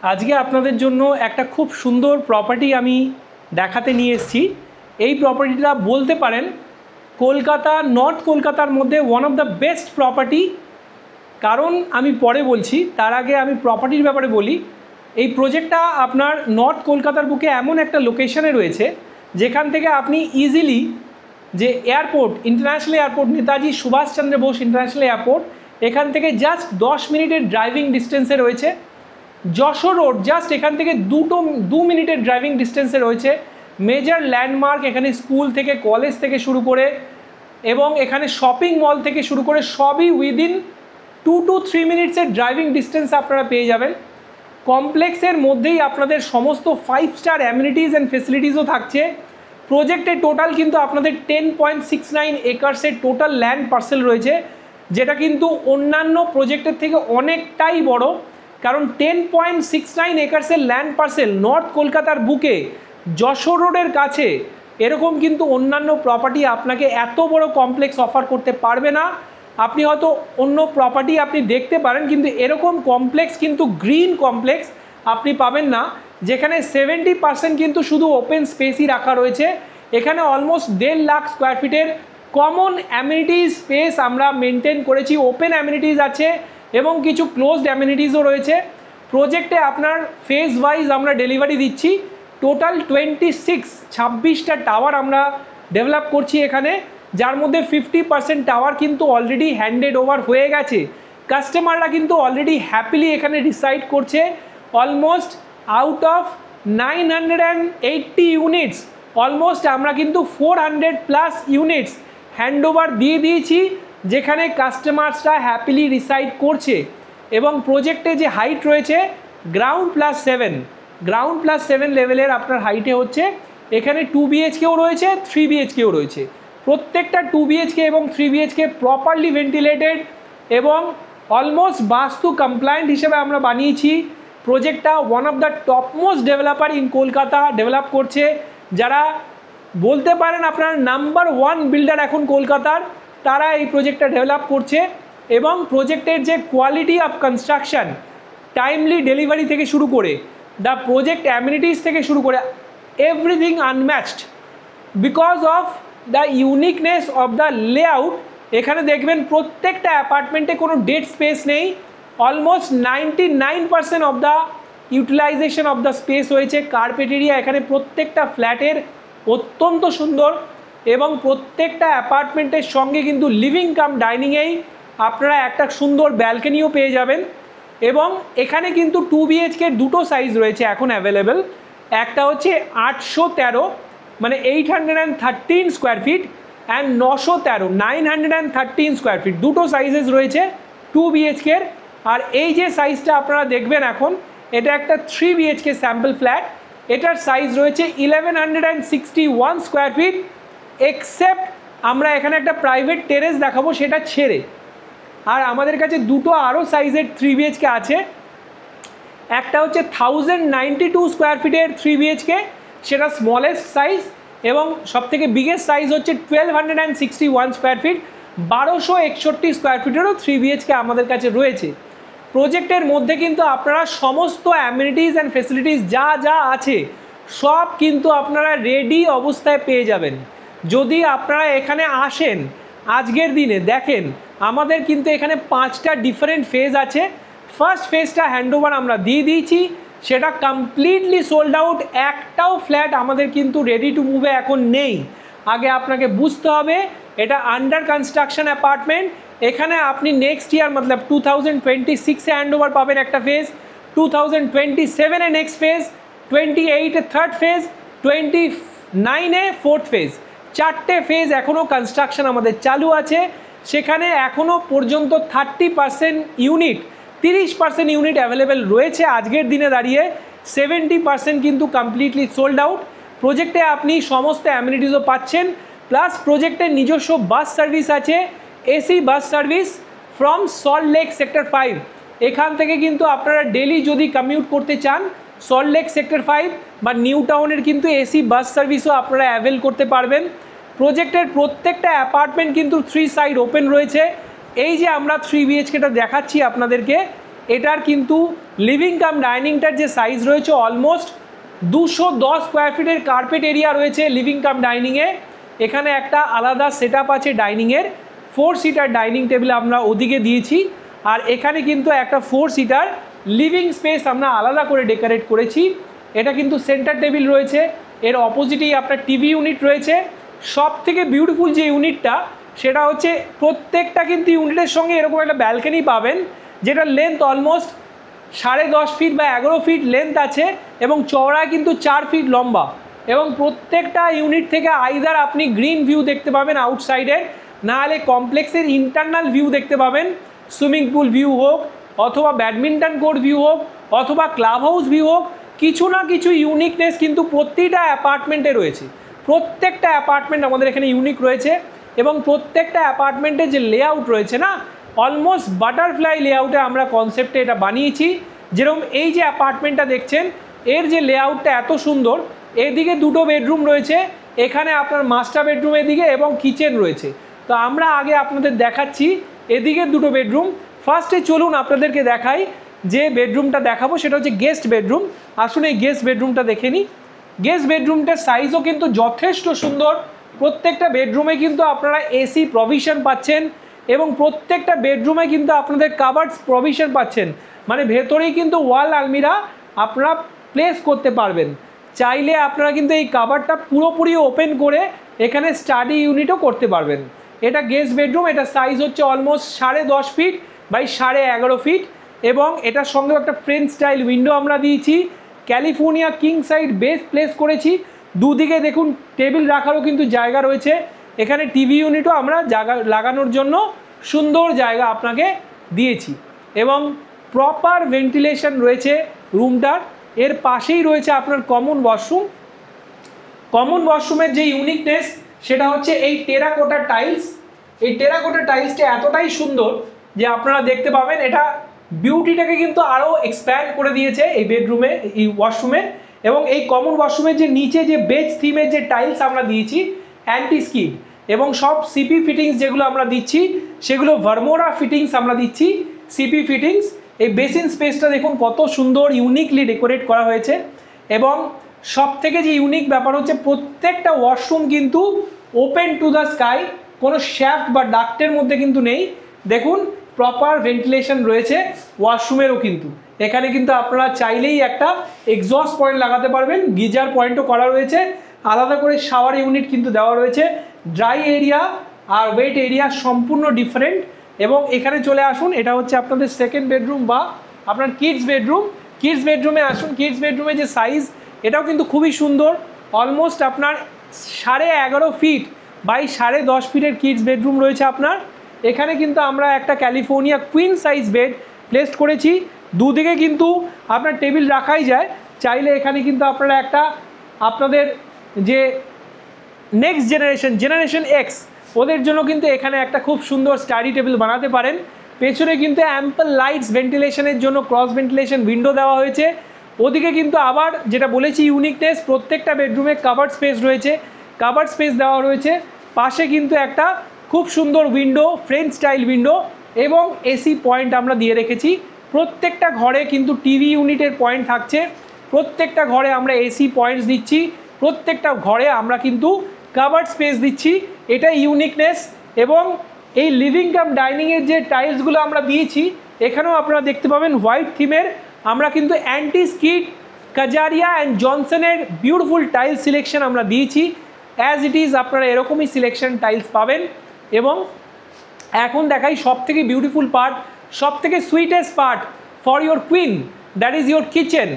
আজকে আপনাদের জন্য একটা খুব সুন্দর প্রপার্টি আমি দেখাতে নিয়ে এসেছি। এই প্রপার্টিটা বলতে পারেন কলকাতা, নর্থ কলকাতার মধ্যে one of the best property. কারণ আমি পরে বলছি, তার আগে আমি প্রপার্টির ব্যাপারে বলি। এই প্রজেক্টটা আপনার নর্থ কলকাতার বুকে এমন একটা লোকেশনে রয়েছে যেখান থেকে আপনি ইজিলি যে airport, international airport, Netaji Subhashchandra Bose international airport, এখান থেকে জাস্ট 10 মিনিটের ড্রাইভিং ডিস্টেন্সে রয়েছে। যশোর রোড জাস্ট এখান থেকে 2 মিনিটের ড্রাইভিং ডিস্টেন্সে রয়েছে। মেজর ল্যান্ডমার্ক এখানে স্কুল থেকে, কলেজ থেকে শুরু করে এবং এখানে শপিং মল থেকে শুরু করে সবই উইদিন 2 to 3 মিনিটসের ড্রাইভিং ডিস্টেন্স আপনারা পেয়ে যাবেন। কমপ্লেক্সের মধ্যেই আপনাদের সমস্ত 5 স্টার অ্যামিনিটিস অ্যান্ড ফেসিলিটিসও থাকছে। প্রজেক্টের টোটাল কিন্তু আপনাদের 10.69 একর্সের টোটাল ল্যান্ড পার্সেল রয়েছে, যেটা কিন্তু অন্যান্য প্রজেক্টের থেকে অনেকটাই বড়। কারণ 10.69 একর্সের ল্যান্ড পার্সেল নর্থ কলকাতার বুকে যশোর রোডের কাছে, এরকম কিন্তু অন্যান্য প্রপার্টি আপনাকে এত বড় কমপ্লেক্স অফার করতে পারবে না। আপনি হয়তো অন্য প্রপার্টি আপনি দেখতে পারেন, কিন্তু এরকম কমপ্লেক্স কিন্তু গ্রিন কমপ্লেক্স আপনি পাবেন না, যেখানে 70% কিন্তু শুধু ওপেন স্পেসই রাখা রয়েছে। এখানে অলমোস্ট 1.5 লাখ স্কোয়ার ফিটের কমন অ্যামিনিটিস স্পেস আমরা মেনটেন করেছি। ওপেন অ্যামিনিটিস আছে এবং কিছু ক্লোজড অ্যামিনিটিসও রয়েছে। প্রজেক্টে আপনার ফেজ ওয়াইজ আমরা ডেলিভারি দিচ্ছি। টোটাল 26টা টাওয়ার আমরা ডেভেলপ করছি এখানে, যার মধ্যে 50% টাওয়ার কিন্তু অলরেডি হ্যান্ডেড ওভার হয়ে গেছে। কাস্টমাররা কিন্তু অলরেডি হ্যাপিলি এখানে রিসাইড করছে। Almost out of 980 units almost আমরা কিন্তু 400+ ইউনিটস হ্যান্ড ওভার দিয়ে দিয়েছি, যেখানে কাস্টমার্সরা হ্যাপিলি রিসাইড করছে। এবং প্রজেক্টে যে হাইট রয়েছে গ্রাউন্ড+7 লেভেলের আপনার হাইটে হচ্ছে। এখানে 2 BHKও রয়েছে, 3 BHKও রয়েছে। প্রত্যেকটা 2 BHK এবং 3 BHK প্রপারলি ভেন্টিলেটেড এবং অলমোস্ট বাস্তু কমপ্লায়েন্ট হিসেবে আমরা বানিয়েছি। প্রজেক্টটা one of the topmost developer in Kolkata develop করছে, যারা বলতে পারেন আপনার নাম্বার 1 বিল্ডার এখন কলকাতার, তারা এই প্রজেক্টটা ডেভেলপ করছে। এবং প্রজেক্টের যে quality of construction, timely delivery থেকে শুরু করে দ্য প্রজেক্ট অ্যামিনিটিস থেকে শুরু করে everything unmatched because of the uniqueness of the layout. এখানে দেখবেন প্রত্যেকটা অ্যাপার্টমেন্টে কোনো ডেড স্পেস নেই। Almost 99% of the utilization of the space হয়েছে। কার্পেট এরিয়া এখানে প্রত্যেকটা ফ্ল্যাটের অত্যন্ত সুন্দর এবং প্রত্যেকটা অ্যাপার্টমেন্টের সঙ্গে কিন্তু লিভিং কাম ডাইনিংয়েই আপনারা একটা সুন্দর ব্যালকনিও পেয়ে যাবেন। এবং এখানে কিন্তু 2 BHK দুটো সাইজ রয়েছে এখন অ্যাভেলেবেল। একটা হচ্ছে 813 মানে 813 square feet and 913 square feet, দুটো সাইজেস রয়েছে 2 BHKর। আর এই যে সাইজটা আপনারা দেখবেন এখন, এটা একটা 3 BHK স্যাম্পল ফ্ল্যাট। এটার সাইজ রয়েছে 1161 স্কোয়ার ফিট, এক্সেপ্ট আমরা এখানে একটা প্রাইভেট টেরেস দেখাবো সেটা ছেড়ে। আর আমাদের কাছে দুটো আরও সাইজের 3 BHK আছে। একটা হচ্ছে 1092 স্কোয়ার ফিটের 3 BHK, সেটা স্মলেস্ট সাইজ, এবং সবথেকে বিগেস্ট সাইজ হচ্ছে 1261 স্কোয়ার ফিট, 1261 স্কোয়ার ফিটেরও 3 BHK আমাদের কাছে রয়েছে। প্রজেক্টের মধ্যে কিন্তু আপনারা সমস্ত অ্যামিনিটিস অ্যান্ড ফেসিলিটিস যা যা আছে সব কিন্তু আপনারা রেডি অবস্থায় পেয়ে যাবেন। যদি আপনারা এখানে আসেন আজকের দিনে, দেখেন আমাদের কিন্তু এখানে 5টা ডিফারেন্ট ফেজ আছে। ফার্স্ট ফেজটা হ্যান্ডওভার আমরা দিয়ে দিয়েছি, সেটা কমপ্লিটলি সোল্ড আউট। একটাও ফ্ল্যাট আমাদের কিন্তু রেডি টু মুভে এখন নেই। আগে আপনাকে বুঝতে হবে এটা আন্ডার কনস্ট্রাকশন অ্যাপার্টমেন্ট। এখানে আপনি নেক্সট ইয়ার মতলব 2026-এ হ্যান্ডওভার পাবেন একটা ফেজ, 2027-এ নেক্সট ফেজ, 28-এ থার্ড ফেজ, 29-এ ফোর্থ ফেজ। 4টে ফেজ এখনও কনস্ট্রাকশন আমাদের চালু আছে। সেখানে এখনও পর্যন্ত 30% ইউনিট অ্যাভেলেবেল রয়েছে। আজকের দিনে দাঁড়িয়ে 70% কিন্তু কমপ্লিটলি সোল্ড আউট। প্রজেক্টে আপনি সমস্ত অ্যামিনিটিসও পাচ্ছেন, প্লাস প্রজেক্টের নিজস্ব বাস সার্ভিস আছে, AC bus service from Salt Lake sector 5। এখান থেকে কিন্তু আপনারা ডেলি যদি কমিউট করতে চান সল্টলেক সেক্টর 5 বা নিউ টাউনের কিন্তু এসি বাস সার্ভিসও আপনারা অ্যাভেল করতে পারবেন। প্রজেক্টের প্রত্যেকটা অ্যাপার্টমেন্ট কিন্তু 3 সাইড ওপেন রয়েছে। এই যে আমরা 3 BHKটা দেখাচ্ছি আপনাদেরকে, এটার কিন্তু লিভিং কাম ডাইনিংটার যে সাইজ রয়েছে অলমোস্ট 210 স্কোয়ার ফিটের কার্পেট এরিয়া রয়েছে লিভিং কাম ডাইনিংয়ে। এখানে একটা আলাদা সেট আপ আছে ডাইনিংয়ের, 4 সিটার ডাইনিং টেবিল আমরা ওদিকে দিয়েছি। আর এখানে কিন্তু একটা 4 সিটার লিভিং স্পেস আমরা আলাদা করে ডেকোরেট করেছি। এটা কিন্তু সেন্টার টেবিল রয়েছে, এর অপোজিটেই আপনার টিভি ইউনিট রয়েছে। সব থেকে বিউটিফুল যে ইউনিটটা সেটা হচ্ছে প্রত্যেকটা কিন্তু ইউনিটের সঙ্গে এরকম একটা ব্যালকনি পাবেন, যেটার লেন্থ অলমোস্ট 10.5 ফিট বা 11 ফিট লেন্থ আছে এবং চওড়া কিন্তু 4 ফিট লম্বা। এবং প্রত্যেকটা ইউনিট থেকে আইদার আপনি গ্রিন ভিউ দেখতে পাবেন আউটসাইডের, নাহলে কমপ্লেক্সের ইন্টারনাল ভিউ দেখতে পাবেন, সুইমিং পুল ভিউ হোক অথবা ব্যাডমিন্টন কোর্ট ভিউ হোক অথবা ক্লাব হাউস ভিউ হোক, কিছু না কিছু ইউনিকনেস কিন্তু প্রতিটা অ্যাপার্টমেন্টে রয়েছে। প্রত্যেকটা অ্যাপার্টমেন্ট আমাদের এখানে ইউনিক রয়েছে এবং প্রত্যেকটা অ্যাপার্টমেন্টের যে লেআউট রয়েছে না, অলমোস্ট বাটারফ্লাই লেআউটে আমরা কনসেপ্টে এটা বানিয়েছি। যেরকম এই যে অ্যাপার্টমেন্টটা দেখছেন, এর যে লেআউটটা এত সুন্দর, এদিকে 2টো বেডরুম রয়েছে, এখানে আপনার মাস্টার বেডরুম এদিকে এবং কিচেন রয়েছে। তো আমরা আগে আপনাদের দেখাচ্ছি এদিকে 2টো বেডরুম। ফার্স্টে চলুন আপনাদেরকে দেখাই যে বেডরুমটা দেখাবো, সেটা হচ্ছে গেস্ট বেডরুম। আসুন এই গেস্ট বেডরুমটা দেখে নিই। গেস্ট বেডরুমটার সাইজও কিন্তু যথেষ্ট সুন্দর। প্রত্যেকটা বেডরুমে কিন্তু আপনারা এসি প্রভিশন পাচ্ছেন এবং প্রত্যেকটা বেডরুমে কিন্তু আপনাদের কাবার্ডস প্রভিশন পাচ্ছেন, মানে ভেতরেই কিন্তু ওয়াল আলমিরা আপনারা প্লেস করতে পারবেন। চাইলে আপনারা কিন্তু এই কাবার্ডটা পুরোপুরি ওপেন করে এখানে স্টাডি ইউনিটও করতে পারবেন। এটা গেস্ট বেডরুম, এটা সাইজ হচ্ছে অলমোস্ট 10.5 ফিট বাই 11.5 ফিট এবং এটার সঙ্গে একটা ফ্রেঞ্চ স্টাইল উইন্ডো আমরা দিয়েছি। California king side base place করেছি। দুদিকে দেখুন টেবিল রাখারও কিন্তু জায়গা রয়েছে। এখানে টিভি ইউনিটও আমরা জায়গা লাগানোর জন্য সুন্দর জায়গা আপনাকে দিয়েছি এবং প্রপার ভেন্টিলেশন রয়েছে রুমটার। এর পাশেই রয়েছে আপনার কমন ওয়াশরুম। কমন ওয়াশরুমের যে ইউনিকনেস সেটা হচ্ছে এই টেরাকোটা টাইলস। এই টেরাকোটা টাইলসটা এতটাই সুন্দর যে আপনারা দেখতে পাবেন এটা বিউটিটাকে কিন্তু আরও এক্সপ্যান্ড করে দিয়েছে এই বেডরুমে, এই ওয়াশরুমে। এবং এই কমন ওয়াশরুমের যে নিচে যে বেজ থিমের যে টাইলস আমরা দিয়েছি অ্যান্টি স্কিড এবং সব সিপি ফিটিংস যেগুলো আমরা দিচ্ছি সেগুলো ভার্মোরা ফিটিংস আমরা দিচ্ছি, সিপি ফিটিংস। এই বেসিন স্পেসটা দেখুন কত সুন্দর ইউনিকলি ডেকোরেট করা হয়েছে এবং সব থেকে যে ইউনিক ব্যাপার হচ্ছে প্রত্যেকটা ওয়াশরুম কিন্তু ওপেন টু দ্য স্কাই, কোনো শ্যাফট বা ডাক্টের মধ্যে কিন্তু নেই। দেখুন প্রপার ভেন্টিলেশন রয়েছে ওয়াশরুমেরও কিন্তু। এখানে কিন্তু আপনারা চাইলেই একটা এক্সস্ট পয়েন্ট লাগাতে পারবেন, গিজার পয়েন্টও করা রয়েছে, আলাদা করে শাওয়ার ইউনিট কিন্তু দেওয়া রয়েছে। ড্রাই এরিয়া আর ওয়েট এরিয়া সম্পূর্ণ ডিফারেন্ট। এবং এখানে চলে আসুন, এটা হচ্ছে আপনাদের সেকেন্ড বেডরুম বা আপনার কিডস বেডরুম। কিডস বেডরুমে আসুন। কিডস বেডরুমে যে সাইজ এটাও কিন্তু খুবই সুন্দর, অলমোস্ট আপনার 11.5 ফিট বাই 10.5 ফিটের কিডস বেডরুম রয়েছে আপনার। এখানে কিন্তু আমরা একটা California queen size bed place করেছি। দুদিকে কিন্তু আপনার টেবিল রাখাই যায়, চাইলে এখানে কিন্তু আপনারা একটা আপনাদের যে নেক্সট জেনারেশন এক্স ওদের জন্য কিন্তু এখানে একটা খুব সুন্দর স্টাডি টেবিল বানাতে পারেন। পেছনে কিন্তু অ্যাম্পল লাইটস ভেন্টিলেশনের জন্য ক্রস ভেন্টিলেশন উইন্ডো দেওয়া হয়েছে। ওদিকে কিন্তু আবার যেটা বলেছি ইউনিকনেস, প্রত্যেকটা বেডরুমে কাভার্ড স্পেস রয়েছে, কাভার্ড স্পেস দেওয়া রয়েছে। পাশে কিন্তু একটা খুব সুন্দর উইন্ডো, ফ্রেঞ্চ স্টাইল উইন্ডো এবং এসি পয়েন্ট আমরা দিয়ে রেখেছি। প্রত্যেকটা ঘরে কিন্তু টিভি ইউনিটের পয়েন্ট থাকছে, প্রত্যেকটা ঘরে আমরা এসি পয়েন্টস দিচ্ছি, প্রত্যেকটা ঘরে আমরা কিন্তু কাভার্ড স্পেস দিচ্ছি। এটা ইউনিকনেস। এবং এই লিভিং কাম ডাইনিংয়ের যে টাইলসগুলো আমরা দিয়েছি এখানেও আপনারা দেখতে পাবেন হোয়াইট থিমের। আমরা কিন্তু অ্যান্টি স্কিড, কাজারিয়া অ্যান্ড জনসনের বিউটিফুল টাইলস সিলেকশন আমরা দিয়েছি। অ্যাজ ইট ইজ আপনারা এরকমই সিলেকশন টাইলস পাবেন। এবং এখন দেখাই সব থেকে বিউটিফুল পার্ট, সব থেকে sweetest part for your queen, that is your kitchen.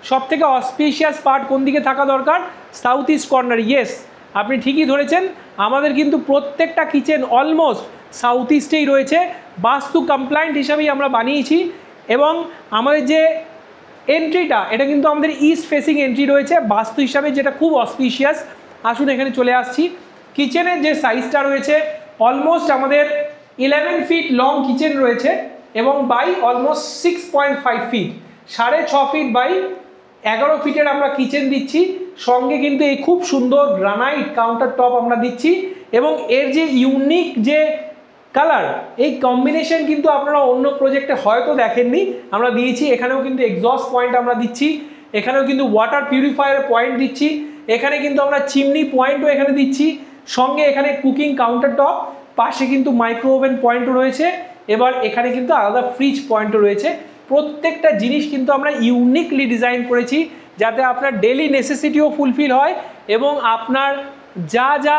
সব থেকে অসপিশিয়াস পার্ট কোন দিকে থাকা দরকার? South east corner. ইয়েস, আপনি ঠিকই ধরেছেন, আমাদের কিন্তু প্রত্যেকটা কিচেন অলমোস্ট সাউথ ইস্টেই রয়েছে। বাস্তু কমপ্লায়েন্ট হিসাবেই আমরা বানিয়েছি। এবং আমাদের যে এন্ট্রিটা এটা কিন্তু আমাদের ইস্ট ফেসিং এন্ট্রি রয়েছে বাস্তু হিসাবে, যেটা খুব অসপিশিয়াস। আসুন এখানে চলে আসছি। কিচেনের যে সাইজটা রয়েছে অলমোস্ট আমাদের 11 ফিট লং কিচেন রয়েছে এবং by almost 6.5 feet, 6.5 feet by 11 ফিটের আমরা কিচেন দিচ্ছি। সঙ্গে কিন্তু এই খুব সুন্দর গ্রানাইট কাউন্টার টপ আমরা দিচ্ছি। এবং এর যে ইউনিক যে কালার, এই কম্বিনেশন কিন্তু আপনারা অন্য প্রজেক্টে হয়তো দেখেননি, আমরা দিয়েছি। এখানেও কিন্তু এক্সস্ট পয়েন্ট আমরা দিচ্ছি, এখানেও কিন্তু ওয়াটার পিউরিফায়ার পয়েন্ট দিচ্ছি, এখানে কিন্তু আমরা চিমনি পয়েন্টও এখানে দিচ্ছি, সঙ্গে এখানে কুকিং কাউন্টার টপ, পাশে কিন্তু মাইক্রো ওভেন পয়েন্টও রয়েছে, এবার এখানে কিন্তু আলাদা ফ্রিজ পয়েন্টও রয়েছে। প্রত্যেকটা জিনিস কিন্তু আমরা ইউনিকলি ডিজাইন করেছি যাতে আপনার ডেলি নেসেসিটিও ফুলফিল হয় এবং আপনার যা যা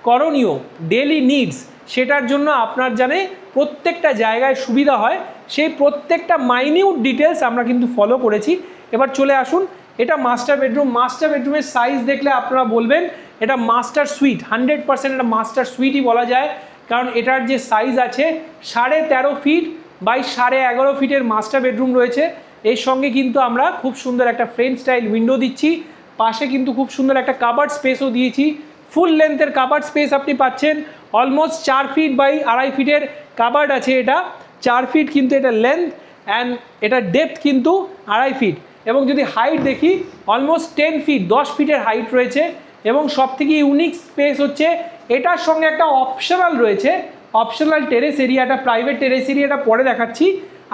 করণীয় ডেলি নিডস সেটার জন্য আপনার জানে প্রত্যেকটা জায়গায় সুবিধা হয়, সেই প্রত্যেকটা মাইনিউট ডিটেলস আমরা কিন্তু ফলো করেছি। এবার চলে আসুন, এটা মাস্টার বেডরুম। মাস্টার বেডরুমের সাইজ দেখলে আপনারা বলবেন এটা মাস্টার সুইট, 100% এটা মাস্টার সুইটই বলা যায়, কারণ এটার যে সাইজ আছে 13.5 ফিট বাই 11.5 ফিটের মাস্টার বেডরুম রয়েছে। এর সঙ্গে কিন্তু আমরা খুব সুন্দর একটা ফ্রেঞ্চ স্টাইল উইন্ডো দিচ্ছি, পাশে কিন্তু খুব সুন্দর একটা কাবার্ড স্পেসও দিয়েছি। ফুল লেন্থের কাবার্ড স্পেস আপনি পাচ্ছেন, অলমোস্ট 4 ফিট বাই 2.5 ফিটের কাবার্ড আছে, এটা 4 ফিট কিন্তু এটা লেন্থ, অ্যান্ড এটা ডেপথ কিন্তু 2.5 ফিট। এবং যদি হাইট দেখি অলমোস্ট 10 ফিট, 10 ফিটের হাইট রয়েছে। এবং সব থেকে ইউনিক স্পেস হচ্ছে এটার সঙ্গে একটা অপশনাল রয়েছে, অপশনাল টেরেস এরিয়াটা, প্রাইভেট টেরেস এরিয়াটা পরে দেখাচ্ছি।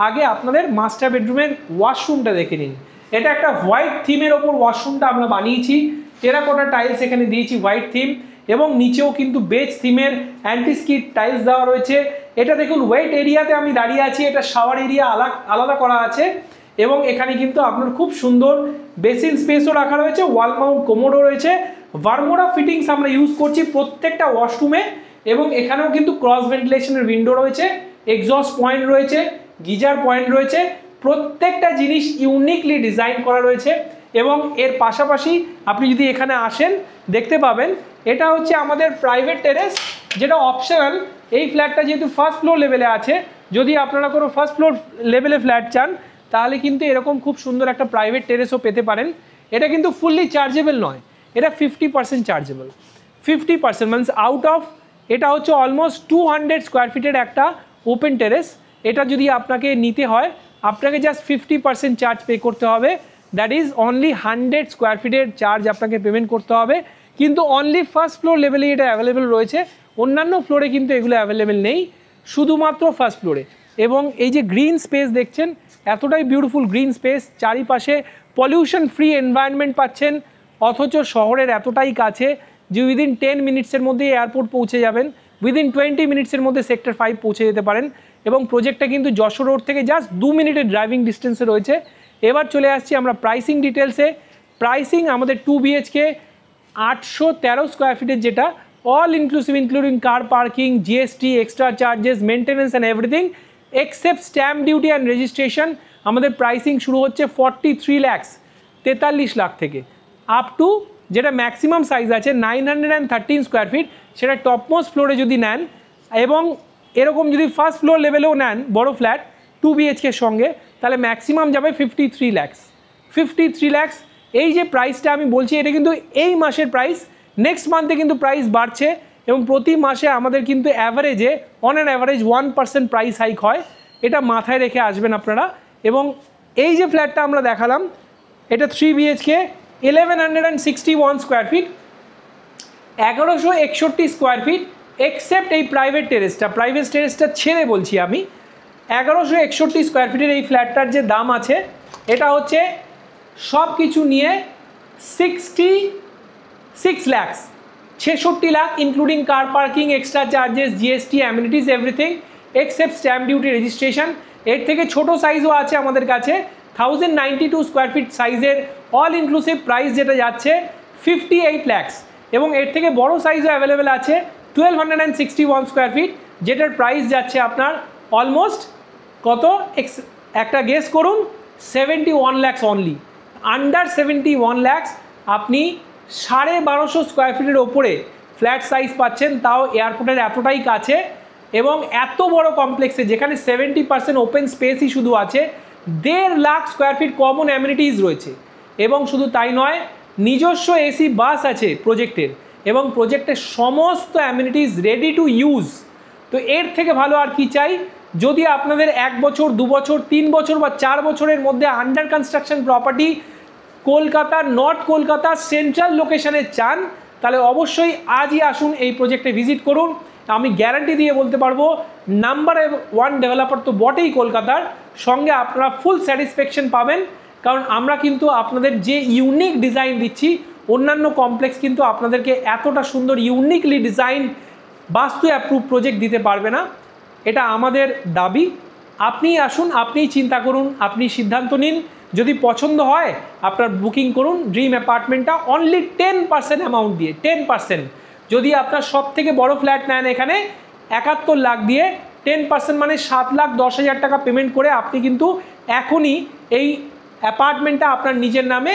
আগে আপনাদের মাস্টার বেডরুমের ওয়াশরুমটা দেখে নিন। এটা একটা হোয়াইট থিমের ওপর ওয়াশরুমটা আমরা বানিয়েছি, টেরাকোটা টাইলস এখানে দিয়েছি হোয়াইট থিম, এবং নিচেও কিন্তু বেজ থিমের অ্যান্টি স্কিড টাইলস দেওয়া রয়েছে। এটা দেখুন ওয়েট এরিয়াতে আমি দাঁড়িয়ে আছি, এটা শাওয়ার এরিয়া আলাদা করা আছে, এবং এখানে কিন্তু আপনার খুব সুন্দর বেসিন স্পেসও রাখা রয়েছে, ওয়াল মাউন্ট কোমোডও রয়েছে। ভার্মোরা ফিটিংস আমরা ইউজ করছি প্রত্যেকটা ওয়াশরুমে, এবং এখানেও কিন্তু ক্রস ভেন্টিলেশনের উইন্ডো রয়েছে, এক্সস্ট পয়েন্ট রয়েছে, গিজার পয়েন্ট রয়েছে। প্রত্যেকটা জিনিস ইউনিকলি ডিজাইন করা রয়েছে। এবং এর পাশাপাশি আপনি যদি এখানে আসেন দেখতে পাবেন এটা হচ্ছে আমাদের প্রাইভেট টেরেস, যেটা অপশনাল। এই ফ্ল্যাটটা যেহেতু ফার্স্ট ফ্লোর লেভেলে আছে, যদি আপনারা কোনো ফার্স্ট ফ্লোর লেভেলে ফ্ল্যাট চান তাহলে কিন্তু এরকম খুব সুন্দর একটা প্রাইভেট টেরেসও পেতে পারেন। এটা কিন্তু ফুললি চার্জেবল নয়, এটা 50% চার্জেবল। 50% মিনস আউট অফ, এটা হচ্ছে অলমোস্ট 200 স্কোয়ার ফিটের একটা ওপেন টেরেস। এটা যদি আপনাকে নিতে হয় আপনাকে জাস্ট 50% চার্জ পে করতে হবে, দ্যাট ইজ অনলি 100 স্কোয়ার ফিটের চার্জ আপনাকে পেমেন্ট করতে হবে। কিন্তু অনলি ফার্স্ট ফ্লোর লেভেলে এটা অ্যাভেলেবেল রয়েছে, অন্যান্য ফ্লোরে কিন্তু এগুলো অ্যাভেলেবেল নেই, শুধুমাত্র ফার্স্ট ফ্লোরে। এবং এই যে গ্রিন স্পেস দেখছেন, এতটাই বিউটিফুল গ্রিন স্পেস, চারিপাশে পলিউশন ফ্রি এনভায়রনমেন্ট পাচ্ছেন, অথচ শহরের এতটাই কাছে যে উইদিন 10 মিনিটসের মধ্যে এয়ারপোর্ট পৌঁছে যাবেন, উইদিন 20 মিনিটসের মধ্যে সেক্টর 5 পৌঁছে যেতে পারেন। এবং প্রজেক্টটা কিন্তু যশোর রোড থেকে জাস্ট 2 মিনিটের ড্রাইভিং ডিস্টেন্সে রয়েছে। এবার চলে আসছি আমরা প্রাইসিং ডিটেলসে। প্রাইসিং আমাদের 2 BHK 813 স্কোয়ার ফিটের, যেটা all inclusive including car parking, GST, extra charges, maintenance and everything except stamp duty and registration, আমাদের প্রাইসিং শুরু হচ্ছে 43 lakhs 43 লাখ থেকে, আপ টু যেটা ম্যাক্সিমাম সাইজ আছে 913 স্কোয়ার ফিট, সেটা টপমোস্ট ফ্লোরে যদি নেন, এবং এরকম যদি ফার্স্ট ফ্লোর লেভেলেও নেন বড় ফ্ল্যাট 2 BHKর সঙ্গে, তাহলে ম্যাক্সিমাম যাবে 53 lakhs। 53 lakhs এই যে প্রাইসটা আমি বলছি, এটা কিন্তু এই মাসের প্রাইস, নেক্সট মান্থে কিন্তু প্রাইস বাড়ছে, এবং প্রতি মাসে আমাদের কিন্তু অ্যাভারেজে on an average 1% price hike হয়, এটা মাথায় রেখে আসবেন আপনারা। এবং এই যে ফ্ল্যাটটা আমরা দেখালাম এটা 3 BHK 1161 square feet, 1161 square feet except এই প্রাইভেট টেরেসটা ছেড়ে বলছি আমি, 1161 স্কোয়ার ফিটের এই ফ্ল্যাটটার যে দাম আছে এটা হচ্ছে সব কিছু নিয়ে 66 lakhs, 66 lakh including car parking, extra charges, GST, amenities, everything except stamp duty, registration. এর থেকে ছোট সাইজও আছে আমাদের কাছে, 1092 স্কোয়ার ফিট সাইজের অল ইনক্লুসিভ প্রাইস যেটা যাচ্ছে 58 lakhs, এবং এর থেকে বড় সাইজও অ্যাভেলেবেল আছে 1261 স্কোয়ার ফিট, যেটার প্রাইস যাচ্ছে আপনার অলমোস্ট কত, একটা গেস করুন, 71 lakhs অনলি। আন্ডার 71 lakhs আপনি 1250 স্কোয়ার ফিটের ওপরে ফ্ল্যাট সাইজ পাচ্ছেন, তাও এয়ারপোর্টের এতটাই কাছে, এবং এত বড় কমপ্লেক্সে যেখানে 70% ওপেন স্পেসই শুধু আছে, 1.5 lakh square feet common amenities রয়েছে। এবং শুধু তাই নয়, নিজস্ব এসি বাস আছে প্রজেক্টের, এবং প্রজেক্টের সমস্ত অ্যামিনিটিস রেডি টু ইউজ। তো এর থেকে ভালো আর কি চাই? যদি আপনাদের 1 বছর, 2 বছর, 3 বছর বা 4 বছরের মধ্যে আন্ডার কনস্ট্রাকশন প্রপার্টি কলকাতার, নর্থ কলকাতা সেন্ট্রাল লোকেশনে চান, তাহলে অবশ্যই আজই আসুন, এই প্রজেক্টে ভিজিট করুন। আমি গ্যারান্টি দিয়ে বলতে পারবো নাম্বার 1 ডেভেলপার তো বটেই কলকাতার, সঙ্গে আপনারা ফুল স্যাটিসফ্যাকশন পাবেন। কারণ আমরা কিন্তু আপনাদের যে ইউনিক ডিজাইন দিচ্ছি, অন্যান্য কমপ্লেক্স কিন্তু আপনাদেরকে এতটা সুন্দর ইউনিকলি ডিজাইন বাস্তু অ্যাপ্রুভ প্রজেক্ট দিতে পারবে না। এটা আমাদের দাবি। আপনি আসুন, আপনিই চিন্তা করুন, আপনি সিদ্ধান্ত নিন। যদি পছন্দ হয় আপনার বুকিং করুন ড্রিম অ্যাপার্টমেন্টটা অনলি 10% অ্যামাউন্ট দিয়ে। 10%, যদি আপনার সব থেকে বড় ফ্ল্যাট নেন এখানে 71 লাখ দিয়ে, 10% মানে 7,10,000 টাকা পেমেন্ট করে আপনি কিন্তু এখনই এই অ্যাপার্টমেন্টটা আপনার নিজের নামে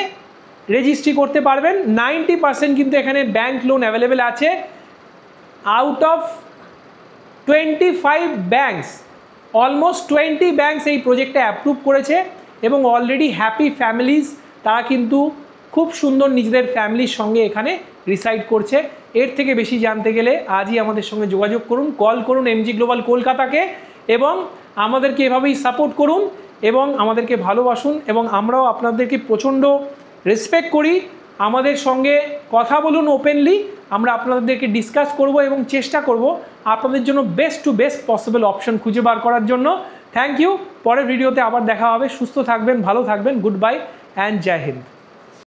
রেজিস্ট্রি করতে পারবেন। 90% কিন্তু এখানে ব্যাংক লোন অ্যাভেলেবেল আছে। Out of 25 banks, almost 20 banks এই প্রজেক্টটা অ্যাপ্রুভ করেছে এবং অলরেডি হ্যাপি ফ্যামিলিজ, তারা কিন্তু খুব সুন্দর নিজেদের ফ্যামিলির সঙ্গে এখানে রিসাইড করছে। এর থেকে বেশি জানতে গেলে আজই আমাদের সঙ্গে যোগাযোগ করুন, কল করুন এমজি গ্লোবাল কলকাতাকে এবং আমাদেরকে এভাবেই সাপোর্ট করুন এবং আমাদেরকে ভালোবাসুন। এবং আমরাও আপনাদেরকে প্রচণ্ড রেসপেক্ট করি। আমাদের সঙ্গে কথা বলুন ওপেনলি, আমরা আপনাদেরকে ডিসকাস করব এবং চেষ্টা করব আপনাদের জন্য best to best possible option খুঁজে বার করার জন্য। Thank you. পরের ভিডিওতে আবার দেখা হবে। সুস্থ থাকবেন, ভালো থাকবেন। Good bye and Jai Hind.